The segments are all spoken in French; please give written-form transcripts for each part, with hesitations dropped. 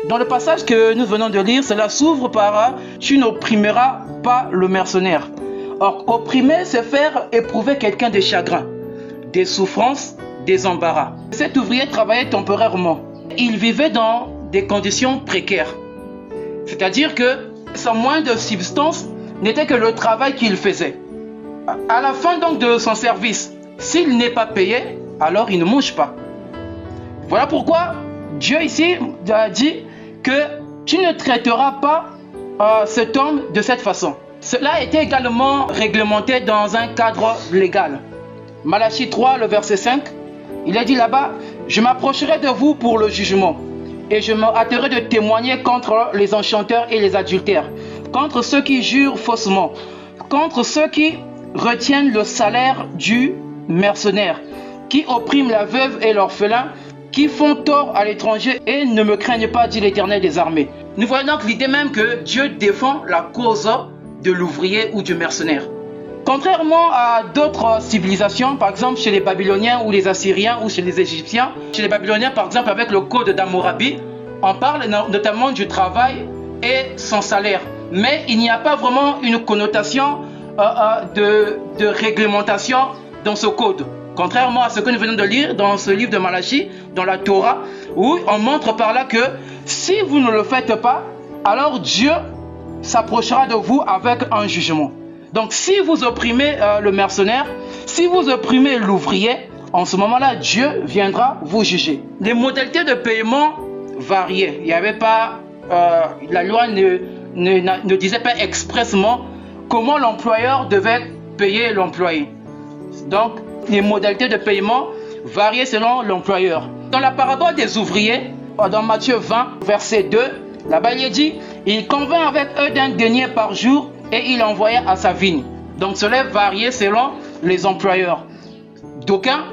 Dans le passage que nous venons de lire, cela s'ouvre par « Tu n'opprimeras pas le mercenaire ». Or, opprimer, c'est faire éprouver quelqu'un des chagrins, des souffrances, des embarras. Cet ouvrier travaillait temporairement. Il vivait dans des conditions précaires. C'est-à-dire que son moindre substance n'était que le travail qu'il faisait. À la fin donc de son service, s'il n'est pas payé, alors il ne mange pas. Voilà pourquoi Dieu ici a dit que tu ne traiteras pas cet homme de cette façon. Cela était également réglementé dans un cadre légal. Malachie 3, le verset 5, il est dit là-bas, « Je m'approcherai de vous pour le jugement, et je me hâterai de témoigner contre les enchanteurs et les adultères, contre ceux qui jurent faussement, contre ceux qui retiennent le salaire du mercenaire, qui oppriment la veuve et l'orphelin, qui font tort à l'étranger et ne me craignent pas, dit l'Éternel des armées. » Nous voyons donc l'idée même que Dieu défend la cause de l'ouvrier ou du mercenaire. Contrairement à d'autres civilisations, par exemple chez les Babyloniens ou les Assyriens ou chez les Égyptiens, chez les Babyloniens par exemple avec le code d'Hammurabi, on parle notamment du travail et son salaire. Mais il n'y a pas vraiment une connotation de réglementation dans ce code. Contrairement à ce que nous venons de lire dans ce livre de Malachie, dans la Torah, où on montre par là que si vous ne le faites pas, alors Dieu s'approchera de vous avec un jugement. Donc si vous opprimez le mercenaire, si vous opprimez l'ouvrier, en ce moment-là, Dieu viendra vous juger. Les modalités de paiement variaient. Il n'y avait pas, la loi ne disait pas expressément comment l'employeur devait payer l'employé. Donc, les modalités de paiement variaient selon l'employeur. Dans la parabole des ouvriers, dans Matthieu 20, verset 2, là-bas il est dit, il convint avec eux d'un denier par jour et il envoya à sa vigne. Donc cela variait selon les employeurs. D'aucuns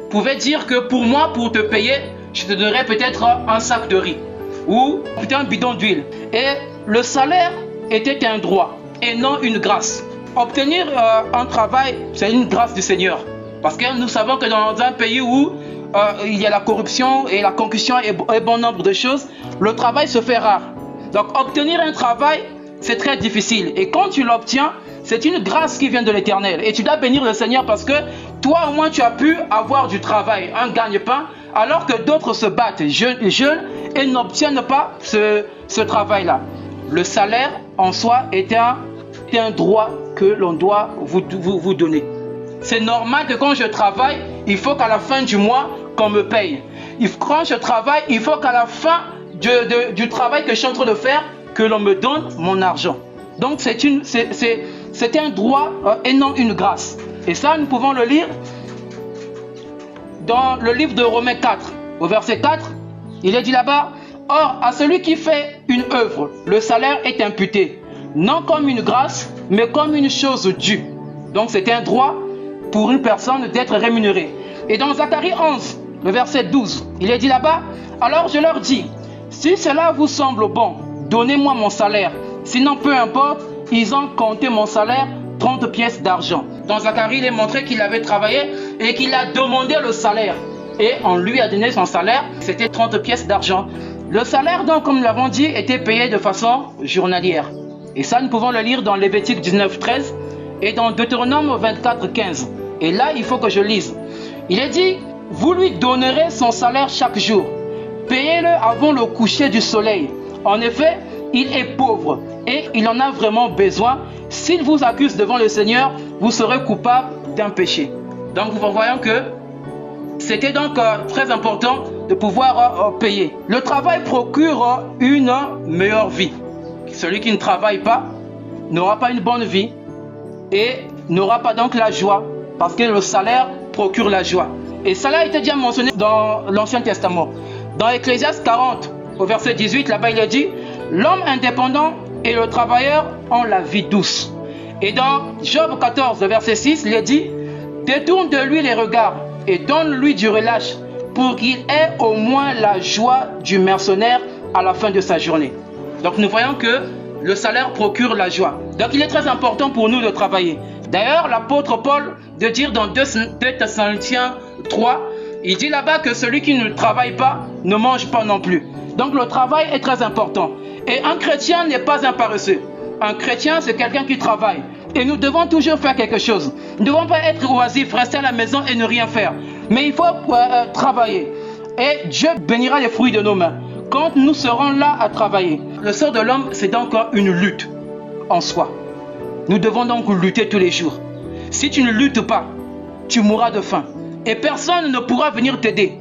pouvaient dire que pour moi, pour te payer, je te donnerais peut-être un sac de riz ou peut-être un bidon d'huile. Et le salaire était un droit et non une grâce. Obtenir un travail, c'est une grâce du Seigneur. Parce que nous savons que dans un pays où il y a la corruption et la concussion et bon nombre de choses, le travail se fait rare. Donc obtenir un travail, c'est très difficile. Et quand tu l'obtiens, c'est une grâce qui vient de l'Éternel. Et tu dois bénir le Seigneur parce que toi au moins tu as pu avoir du travail, un gagne-pain, alors que d'autres se battent, jeûnent et n'obtiennent pas ce travail-là. Le salaire en soi est un droit que l'on doit vous donner. C'est normal que quand je travaille, il faut qu'à la fin du mois, qu'on me paye. Quand je travaille, il faut qu'à la fin du travail que je suis en train de faire, que l'on me donne mon argent. Donc c'est un droit et non une grâce. Et ça, nous pouvons le lire dans le livre de Romains 4, au verset 4. Il est dit là-bas, « Or, à celui qui fait une œuvre, le salaire est imputé, non comme une grâce, mais comme une chose due. » Donc c'est un droit pour une personne d'être rémunérée. Et dans Zacharie 11, le verset 12, il est dit là-bas, « Alors je leur dis, si cela vous semble bon, donnez-moi mon salaire. Sinon, peu importe, ils ont compté mon salaire 30 pièces d'argent. » Dans Zacharie, il est montré qu'il avait travaillé et qu'il a demandé le salaire. Et on lui a donné son salaire, c'était 30 pièces d'argent. Le salaire, donc, comme nous l'avons dit, était payé de façon journalière. Et ça, nous pouvons le lire dans Lévitique 19, 13 et dans Deutéronome 24, 15. Et là, il faut que je lise. Il est dit, « Vous lui donnerez son salaire chaque jour. Payez-le avant le coucher du soleil. En effet, il est pauvre et il en a vraiment besoin. S'il vous accuse devant le Seigneur, vous serez coupable d'un péché. » Donc, nous voyons que c'était donc très important de pouvoir payer. Le travail procure une meilleure vie. Celui qui ne travaille pas n'aura pas une bonne vie et n'aura pas donc la joie, parce que le salaire procure la joie. Et cela a été déjà mentionné dans l'Ancien Testament. Dans Ecclésiaste 40, au verset 18, là-bas il est dit, « L'homme indépendant et le travailleur ont la vie douce. » Et dans Job 14, verset 6, il est dit, « Détourne de lui les regards et donne-lui du relâche pour qu'il ait au moins la joie du mercenaire à la fin de sa journée. » Donc nous voyons que le salaire procure la joie. Donc il est très important pour nous de travailler. D'ailleurs, l'apôtre Paul de dire dans 2 Thessaloniciens 3, il dit là-bas que celui qui ne travaille pas ne mange pas non plus. Donc le travail est très important. Et un chrétien n'est pas un paresseux. Un chrétien, c'est quelqu'un qui travaille. Et nous devons toujours faire quelque chose. Nous ne devons pas être oisifs, rester à la maison et ne rien faire. Mais il faut travailler. Et Dieu bénira les fruits de nos mains quand nous serons là à travailler. Le sort de l'homme, c'est donc une lutte en soi. Nous devons donc lutter tous les jours. Si tu ne luttes pas, tu mourras de faim. Et personne ne pourra venir t'aider.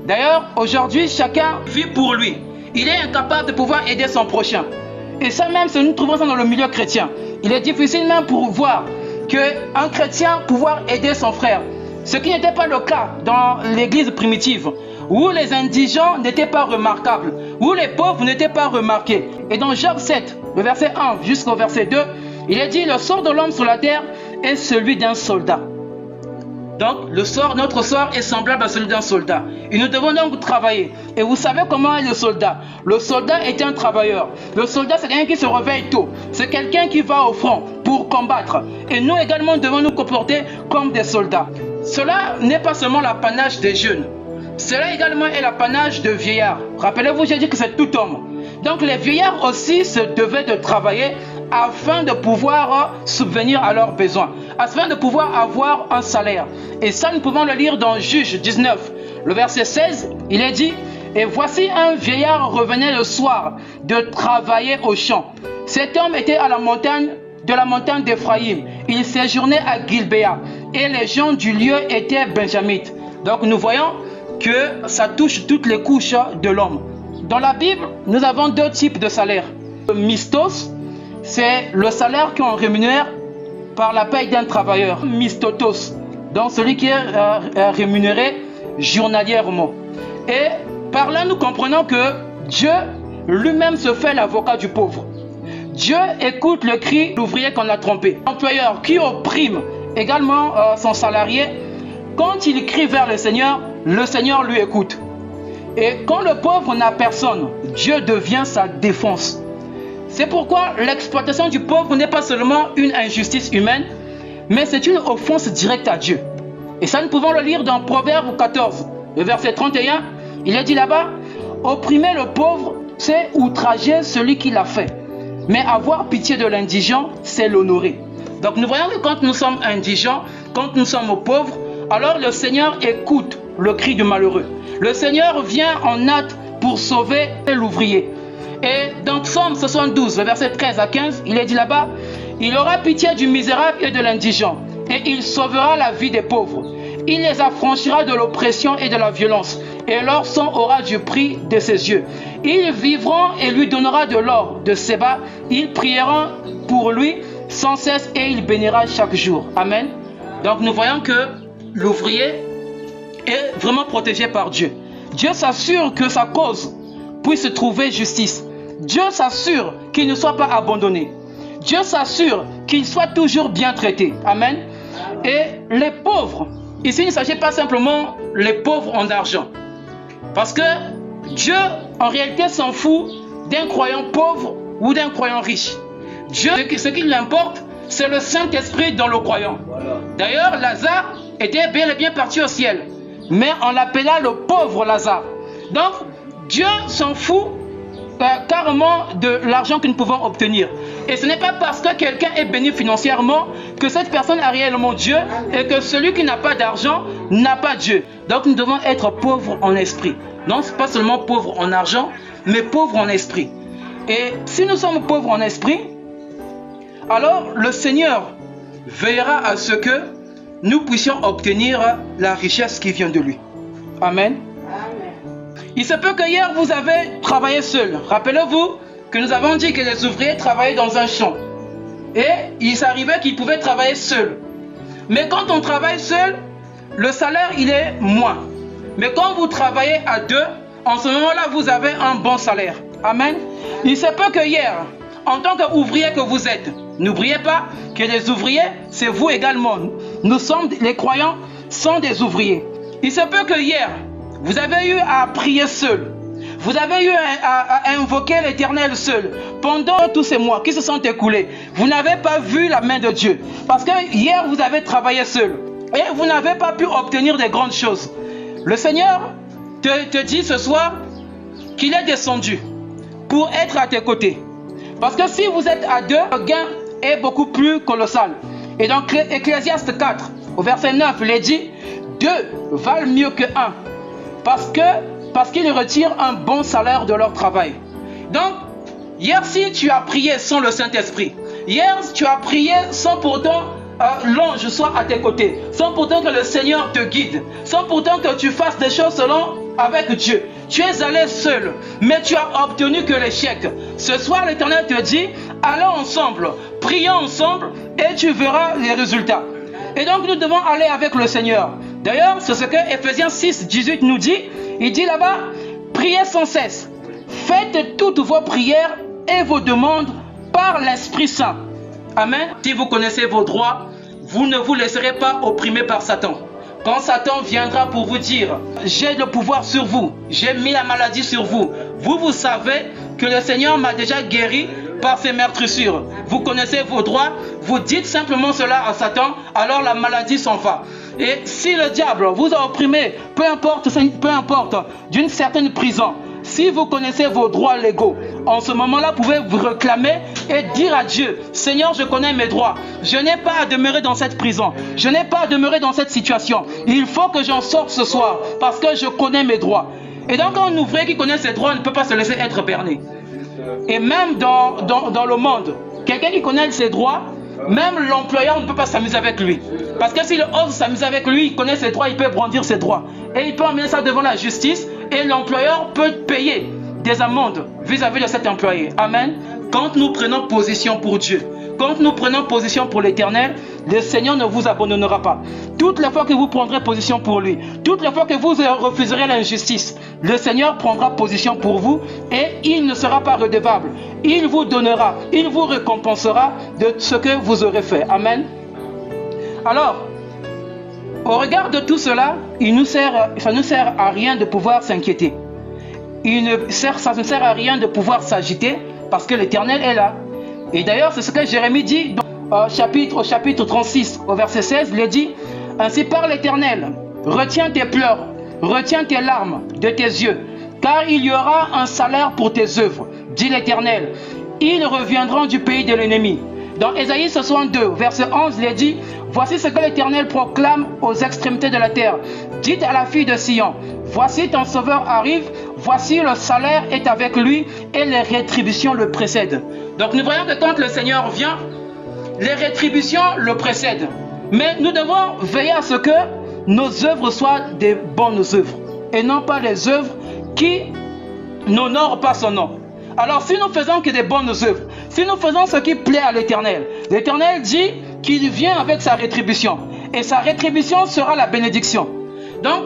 D'ailleurs, aujourd'hui, chacun vit pour lui. Il est incapable de pouvoir aider son prochain. Et ça même, si nous trouvons ça dans le milieu chrétien. Il est difficile même pour voir qu'un chrétien pouvoir aider son frère. Ce qui n'était pas le cas dans l'église primitive, où les indigents n'étaient pas remarquables, où les pauvres n'étaient pas remarqués. Et dans Job 7, le verset 1 jusqu'au verset 2, il est dit, le sort de l'homme sur la terre est celui d'un soldat. Donc, notre sort est semblable à celui d'un soldat. Et nous devons donc travailler. Et vous savez comment est le soldat? Le soldat est un travailleur. Le soldat, c'est quelqu'un qui se réveille tôt. C'est quelqu'un qui va au front pour combattre. Et nous également devons nous comporter comme des soldats. Cela n'est pas seulement l'apanage des jeunes. Cela également est l'apanage de vieillards. Rappelez-vous, j'ai dit que c'est tout homme. Donc les vieillards aussi se devaient de travailler afin de pouvoir subvenir à leurs besoins, afin de pouvoir avoir un salaire. Et ça, nous pouvons le lire dans Juge 19, le verset 16, il est dit, « Et voici un vieillard revenait le soir de travailler au champ. Cet homme était à la montagne d'Éphraïm. Il séjournait à Gilbéa, et les gens du lieu étaient benjamites. » Donc nous voyons que ça touche toutes les couches de l'homme. Dans la Bible, nous avons deux types de salaires. Le mistos, c'est le salaire qu'on rémunère par la paye d'un travailleur. Mistotos, donc celui qui est rémunéré journalièrement. Et par là, nous comprenons que Dieu lui-même se fait l'avocat du pauvre. Dieu écoute le cri de l'ouvrier qu'on a trompé. L'employeur qui opprime également son salarié, quand il crie vers le Seigneur lui écoute. Et quand le pauvre n'a personne, Dieu devient sa défense. C'est pourquoi l'exploitation du pauvre n'est pas seulement une injustice humaine, mais c'est une offense directe à Dieu. Et ça, nous pouvons le lire dans Proverbe 14, le verset 31. Il est dit là-bas, « Opprimer le pauvre, c'est outrager celui qui l'a fait. Mais avoir pitié de l'indigent, c'est l'honorer. » Donc nous voyons que quand nous sommes indigents, quand nous sommes pauvres, alors le Seigneur écoute le cri du malheureux. Le Seigneur vient en hâte pour sauver l'ouvrier. Et dans Psaume 72, le verset 13 à 15, il est dit là-bas, « Il aura pitié du misérable et de l'indigent, et il sauvera la vie des pauvres. Il les affranchira de l'oppression et de la violence, et leur sang aura du prix de ses yeux. Ils vivront et lui donnera de l'or de Séba. Ils prieront pour lui sans cesse et il bénira chaque jour. » Amen. Donc nous voyons que l'ouvrier est vraiment protégé par Dieu. Dieu s'assure que sa cause puisse trouver justice. Dieu s'assure qu'il ne soit pas abandonné. Dieu s'assure qu'il soit toujours bien traité. Amen. Et les pauvres, ici il ne s'agit pas simplement les pauvres en argent. Parce que Dieu en réalité s'en fout d'un croyant pauvre ou d'un croyant riche. Dieu, ce qui l'importe, c'est le Saint-Esprit dans le croyant. D'ailleurs, Lazare était bel et bien parti au ciel, mais on l'appela le pauvre Lazare. Donc, Dieu s'en fout carrément de l'argent que nous pouvons obtenir. Et ce n'est pas parce que quelqu'un est béni financièrement que cette personne a réellement Dieu et que celui qui n'a pas d'argent n'a pas Dieu. Donc nous devons être pauvres en esprit. Non, ce n'est pas seulement pauvres en argent, mais pauvres en esprit. Et si nous sommes pauvres en esprit, alors le Seigneur veillera à ce que nous puissions obtenir la richesse qui vient de lui. Amen. Il se peut que hier vous avez travaillé seul. Rappelez-vous que nous avons dit que les ouvriers travaillaient dans un champ. Et il s'arrivait qu'ils pouvaient travailler seuls. Mais quand on travaille seul, le salaire il est moins. Mais quand vous travaillez à deux, en ce moment-là vous avez un bon salaire. Amen. Il se peut que hier, en tant qu'ouvrier que vous êtes, n'oubliez pas que les ouvriers, c'est vous également. Nous sommes, les croyants sont des ouvriers. Il se peut que hier, vous avez eu à prier seul. Vous avez eu à invoquer l'Éternel seul. Pendant tous ces mois qui se sont écoulés, vous n'avez pas vu la main de Dieu. Parce que hier, vous avez travaillé seul. Et vous n'avez pas pu obtenir des grandes choses. Le Seigneur te dit ce soir qu'il est descendu pour être à tes côtés. Parce que si vous êtes à deux, le gain est beaucoup plus colossal. Et donc Ecclésiaste 4, au verset 9, il est dit, 2 valent mieux que 1, parce qu'ils retirent un bon salaire de leur travail. Donc, hier, si tu as prié sans le Saint-Esprit, hier, tu as prié sans pourtant l'ange soit à tes côtés, sans pourtant que le Seigneur te guide, sans pourtant que tu fasses des choses selon avec Dieu. Tu es allé seul, mais tu as obtenu que l'échec. Ce soir, l'Éternel te dit, allons ensemble, prions ensemble, et tu verras les résultats. Et donc, nous devons aller avec le Seigneur. D'ailleurs, c'est ce que Ephésiens 6, 18 nous dit. Il dit là-bas, priez sans cesse. Faites toutes vos prières et vos demandes par l'Esprit Saint. Amen. Si vous connaissez vos droits, vous ne vous laisserez pas opprimer par Satan. Quand Satan viendra pour vous dire, j'ai le pouvoir sur vous, j'ai mis la maladie sur vous, vous savez que le Seigneur m'a déjà guéri par ses meurtrissures. Vous connaissez vos droits, vous dites simplement cela à Satan, alors la maladie s'en va. Et si le diable vous a opprimé, peu importe d'une certaine prison, si vous connaissez vos droits légaux, en ce moment-là, vous pouvez vous réclamer et dire à Dieu, Seigneur, je connais mes droits. Je n'ai pas à demeurer dans cette prison. Je n'ai pas à demeurer dans cette situation. Il faut que j'en sorte ce soir parce que je connais mes droits. Et donc, un ouvrier qui connaît ses droits ne peut pas se laisser être berné. Et même dans le monde, quelqu'un qui connaît ses droits, même l'employeur ne peut pas s'amuser avec lui. Parce que s'il ose s'amuser avec lui, il connaît ses droits, il peut brandir ses droits. Et il peut emmener ça devant la justice et l'employeur peut payer des amendes vis-à-vis de cet employé. Amen. Quand nous prenons position pour Dieu, quand nous prenons position pour l'Éternel, le Seigneur ne vous abandonnera pas. Toutes les fois que vous prendrez position pour lui, toutes les fois que vous refuserez l'injustice, le Seigneur prendra position pour vous et il ne sera pas redevable. Il vous donnera, il vous récompensera de ce que vous aurez fait. Amen. Alors, au regard de tout cela, ça ne sert à rien de pouvoir s'inquiéter. Ça ne sert à rien de pouvoir s'agiter parce que l'Éternel est là. Et d'ailleurs, c'est ce que Jérémie dit au chapitre 36, au verset 16, il est dit, ainsi parle l'Éternel, retiens tes pleurs, retiens tes larmes de tes yeux, car il y aura un salaire pour tes œuvres, dit l'Éternel. Ils reviendront du pays de l'ennemi. Dans Ésaïe 62, verset 11, il est dit, voici ce que l'Éternel proclame aux extrémités de la terre. Dites à la fille de Sion, voici ton sauveur arrive, voici le salaire est avec lui et les rétributions le précèdent. Donc nous voyons que quand le Seigneur vient, les rétributions le précèdent. Mais nous devons veiller à ce que nos œuvres soient des bonnes œuvres et non pas des œuvres qui n'honorent pas son nom. Alors si nous faisons que des bonnes œuvres, si nous faisons ce qui plaît à l'Éternel, l'Éternel dit qu'il vient avec sa rétribution. Et sa rétribution sera la bénédiction. Donc,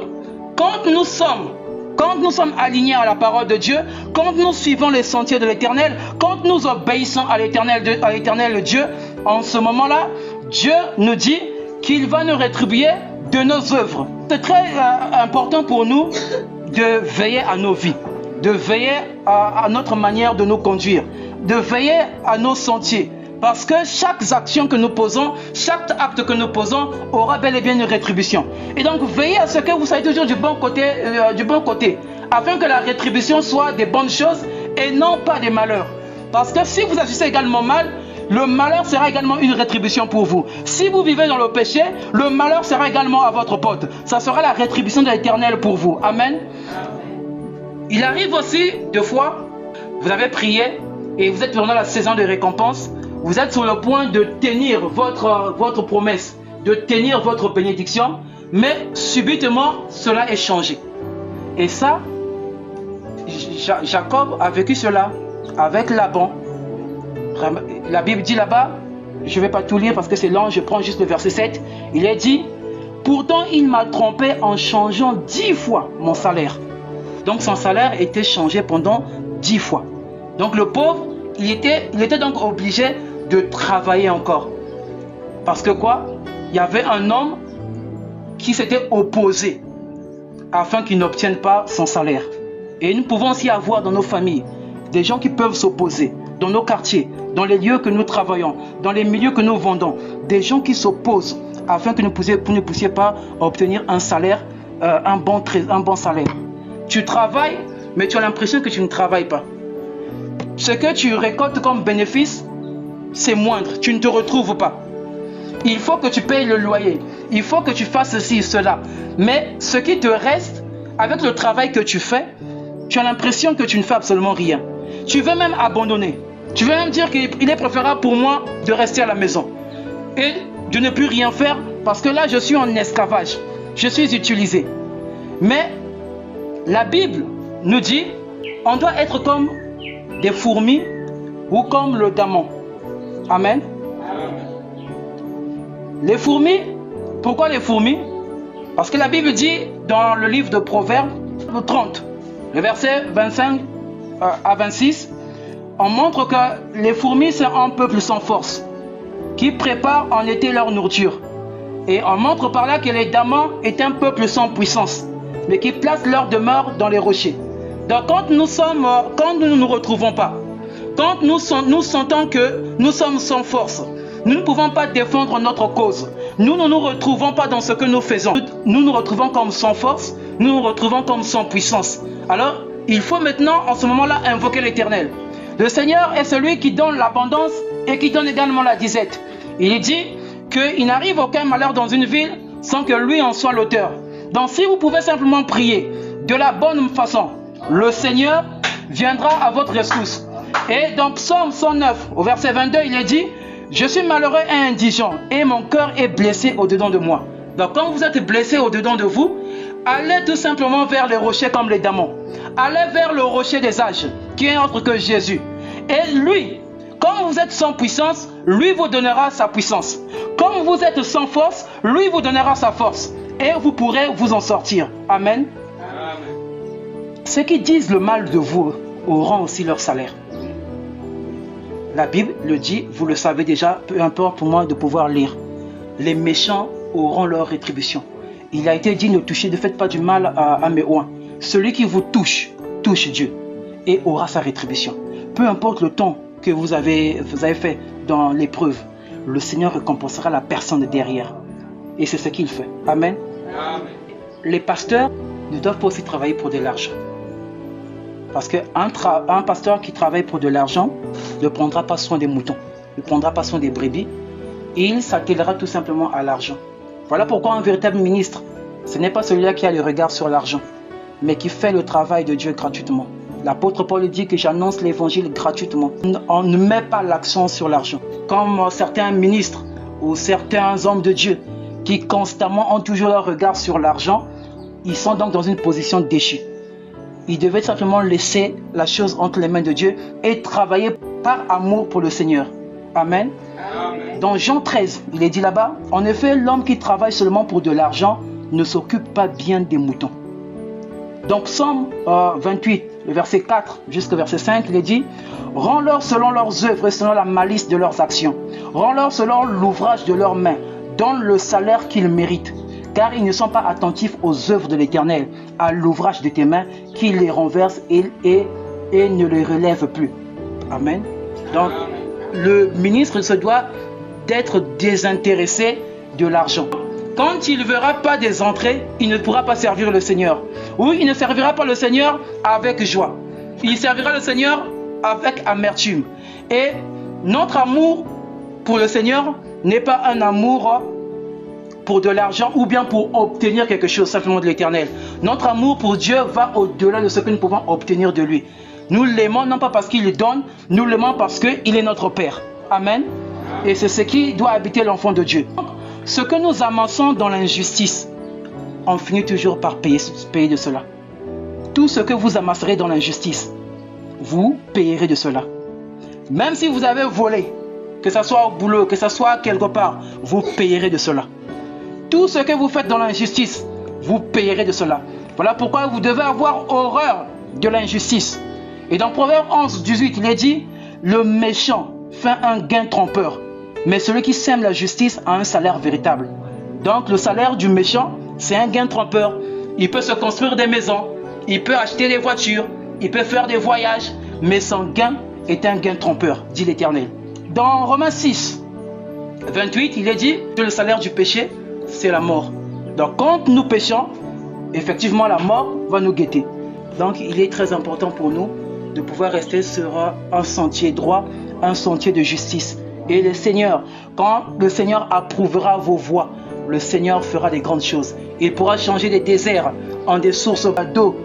quand nous sommes alignés à la parole de Dieu, quand nous suivons les sentiers de l'Éternel, quand nous obéissons à l'Éternel Dieu, en ce moment-là, Dieu nous dit qu'il va nous rétribuer de nos œuvres. C'est très important pour nous de veiller à nos vies, de veiller à notre manière de nous conduire, de veiller à nos sentiers. Parce que chaque action que nous posons, chaque acte que nous posons aura bel et bien une rétribution. Et donc, veillez à ce que vous soyez toujours du bon côté, afin que la rétribution soit des bonnes choses et non pas des malheurs. Parce que si vous agissez également mal, le malheur sera également une rétribution pour vous. Si vous vivez dans le péché, le malheur sera également à votre porte. Ça sera la rétribution de l'Éternel pour vous. Amen. Il arrive aussi, deux fois, vous avez prié et vous êtes pendant la saison de récompense. Vous êtes sur le point de tenir votre promesse, de tenir votre bénédiction, mais subitement, cela est changé. Et ça, Jacob a vécu cela avec Laban. La Bible dit là-bas, je ne vais pas tout lire parce que c'est long, je prends juste le verset 7. Il est dit, pourtant il m'a trompé en changeant 10 fois mon salaire. Donc son salaire était changé pendant 10 fois. Donc le pauvre, il était donc obligé de travailler encore. Parce que quoi? Il y avait un homme qui s'était opposé afin qu'il n'obtienne pas son salaire. Et nous pouvons aussi avoir dans nos familles des gens qui peuvent s'opposer, dans nos quartiers, dans les lieux que nous travaillons, dans les milieux que nous vendons, des gens qui s'opposent afin que vous ne puissiez pas obtenir un salaire, un bon salaire. tu travailles, mais tu as l'impression que tu ne travailles pas. Ce que tu récoltes comme bénéfice, c'est moindre, tu ne te retrouves pas. Il faut que tu payes le loyer, il faut que tu fasses ceci, cela. Mais ce qui te reste, avec le travail que tu fais, tu as l'impression que tu ne fais absolument rien. Tu veux même abandonner. Tu veux même dire qu'il est préférable pour moi de rester à la maison et de ne plus rien faire parce que là, je suis en esclavage. Je suis utilisé. Mais la Bible nous dit, on doit être comme des fourmis ou comme le diamant. Amen. Les fourmis, pourquoi les fourmis? Parce que la Bible dit dans le livre de Proverbes 30, le verset 25 à 26, on montre que les fourmis c'est un peuple sans force, qui prépare en été leur nourriture. Et on montre par là que les diamants est un peuple sans puissance, mais qui place leur demeure dans les rochers. Donc quand nous ne nous retrouvons pas, quand nous sentons que nous sommes sans force, nous ne pouvons pas défendre notre cause, nous ne nous retrouvons pas dans ce que nous faisons, nous nous retrouvons comme sans force, nous nous retrouvons comme sans puissance. Alors, il faut maintenant, en ce moment-là, invoquer l'Éternel. Le Seigneur est celui qui donne l'abondance et qui donne également la disette. Il dit qu'il n'arrive aucun malheur dans une ville sans que lui en soit l'auteur. Donc, si vous pouvez simplement prier de la bonne façon, le Seigneur viendra à votre rescousse. Et dans Psaume 109, au verset 22, il est dit: je suis malheureux et indigent, et mon cœur est blessé au-dedans de moi. Donc quand vous êtes blessé au-dedans de vous, allez tout simplement vers les rochers comme les diamants. Allez vers le rocher des âges, qui est autre que Jésus. Et lui, comme vous êtes sans puissance, lui vous donnera sa puissance. Comme vous êtes sans force, lui vous donnera sa force. Et vous pourrez vous en sortir. Amen. Amen. Ceux qui disent le mal de vous auront aussi leur salaire. La Bible le dit, vous le savez déjà, peu importe pour moi de pouvoir lire. Les méchants auront leur rétribution. Il a été dit, ne faites pas du mal à mes oins. Celui qui vous touche Dieu et aura sa rétribution. Peu importe le temps que vous avez fait dans l'épreuve, le Seigneur récompensera la personne derrière. Et c'est ce qu'il fait. Amen. Amen. Les pasteurs ne doivent pas aussi travailler pour de l'argent. Parce qu'un pasteur qui travaille pour de l'argent ne prendra pas soin des moutons, ne prendra pas soin des brebis, et il s'attellera tout simplement à l'argent. Voilà pourquoi un véritable ministre, ce n'est pas celui-là qui a le regard sur l'argent, mais qui fait le travail de Dieu gratuitement. L'apôtre Paul dit que j'annonce l'évangile gratuitement. On ne met pas l'accent sur l'argent. Comme certains ministres ou certains hommes de Dieu qui constamment ont toujours leur regard sur l'argent, ils sont donc dans une position déchue. Ils devaient simplement laisser la chose entre les mains de Dieu et travailler par amour pour le Seigneur. Amen. Amen. Dans Jean 13, il est dit là-bas, en effet, l'homme qui travaille seulement pour de l'argent ne s'occupe pas bien des moutons. Donc Psaume 28, le verset 4 jusqu'au verset 5, il est dit, rends-leur selon leurs œuvres et selon la malice de leurs actions. Rends-leur selon l'ouvrage de leurs mains. Donne le salaire qu'ils méritent. Car ils ne sont pas attentifs aux œuvres de l'Éternel, à l'ouvrage de tes mains, qui les renverse et ne les relève plus. Amen. Donc, le ministre se doit d'être désintéressé de l'argent. Quand il ne verra pas des entrées, il ne pourra pas servir le Seigneur. Ou il ne servira pas le Seigneur avec joie. Il servira le Seigneur avec amertume. Et notre amour pour le Seigneur n'est pas un amour pour de l'argent ou bien pour obtenir quelque chose simplement de l'Éternel. Notre amour pour Dieu va au-delà de ce que nous pouvons obtenir de lui. Nous l'aimons non pas parce qu'il donne, nous l'aimons parce qu'il est notre Père. Amen. Et c'est ce qui doit habiter l'enfant de Dieu. Ce que nous amassons dans l'injustice, on finit toujours par payer de cela. Tout ce que vous amasserez dans l'injustice, vous payerez de cela. Même si vous avez volé, que ce soit au boulot, que ce soit quelque part, vous payerez de cela. Tout ce que vous faites dans l'injustice, vous payerez de cela. Voilà pourquoi vous devez avoir horreur de l'injustice. Et dans Proverbe 11, 18, il est dit, le méchant fait un gain trompeur, mais celui qui sème la justice a un salaire véritable. Donc le salaire du méchant, c'est un gain trompeur. Il peut se construire des maisons, il peut acheter des voitures, il peut faire des voyages, mais son gain est un gain trompeur, dit l'Éternel. Dans Romains 6, 28, il est dit que le salaire du péché, c'est la mort. Donc quand nous péchons, effectivement la mort va nous guetter. Donc il est très important pour nous de pouvoir rester sur un sentier droit, un sentier de justice. Et le Seigneur, quand le Seigneur approuvera vos voies, le Seigneur fera des grandes choses. Il pourra changer des déserts en des sources d'eau.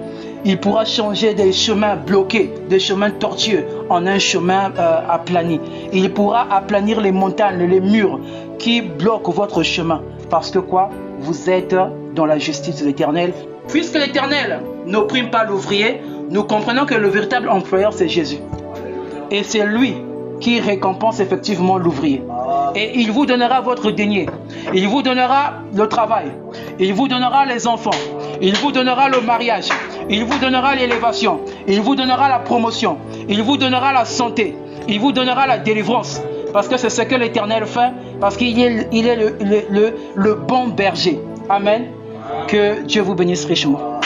Il pourra changer des chemins bloqués, des chemins tortueux en un chemin aplani. Il pourra aplanir les montagnes, les murs qui bloquent votre chemin. Parce que quoi? Vous êtes dans la justice de l'Éternel. Puisque l'Éternel n'opprime pas l'ouvrier, nous comprenons que le véritable employeur, c'est Jésus. Et c'est lui qui récompense effectivement l'ouvrier. Et il vous donnera votre denier. Il vous donnera le travail. Il vous donnera les enfants. Il vous donnera le mariage. Il vous donnera l'élévation. Il vous donnera la promotion. Il vous donnera la santé. Il vous donnera la délivrance. Parce que c'est ce que l'Éternel fait. Parce qu'il est le bon berger. Amen. Que Dieu vous bénisse richement.